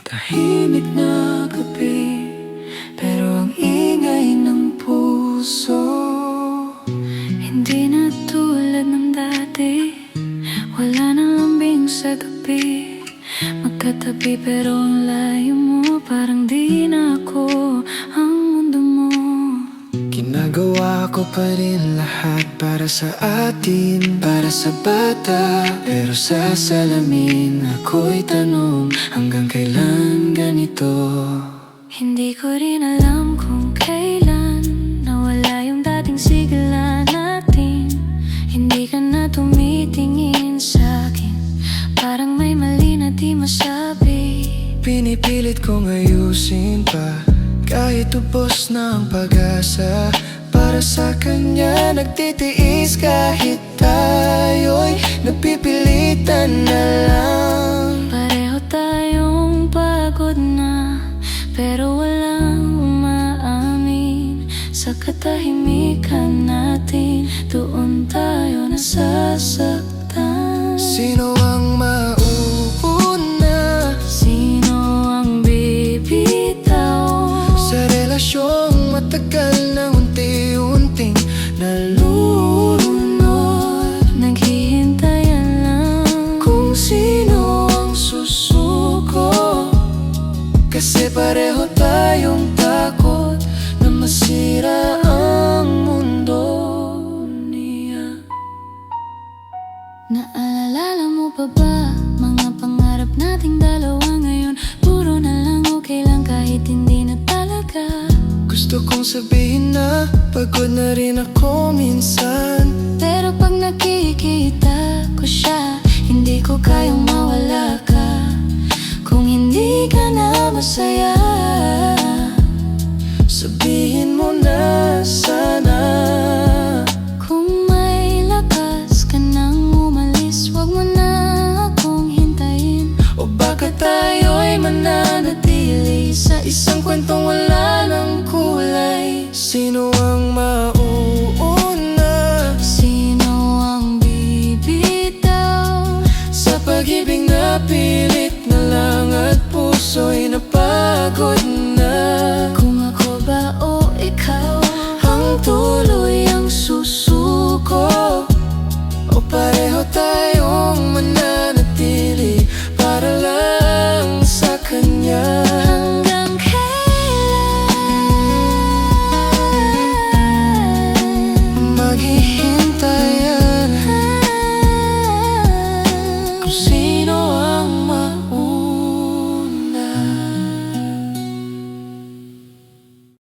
Tahimik na gabi, pero ang ingay ng puso Hindi na tulad ng dati, wala nang lambing sa tabi. Magkatabi pero ang layo mo, parang di na ako ang mundo mo. Ginagawa ko pa rin lahat para sa atin, para sa bata. Pero sa salamin ako'y tanong, hanggang kailan ganito? Hindi ko rin alam kung kailan nawala yung dating sigla natin. Hindi ka na tumitingin sa'kin, parang may mali na di masabi. Pinipilit kong ayusin pa, kahit ubos na ang pag-asa. Para sa kanya nagtitiis, kahit tayo'y napipilitan na lang. Pareho tayong pagod na, pero walang umaamin. Sa katahimikan natin, doon tayo nasasaktan. Sino ang mauuna? Sino ang bibitaw? Sa relasyong matagal na unti-unting nalulunod, Naghihintayan lang kung sino ang susuko. Kasi pareho tayong takot na masira ang mundo niya. Naalala mo pa ba mga pangarap nating dalawa ngayon? Puro na lang okay lang kahit hindi na talaga. Gusto kong sabihin na pagod na rin ako minsan, Pero pag nakikita ko siya, hindi ko kayang mawala ka. Kung hindi ka na masaya, sabihin mo na sana.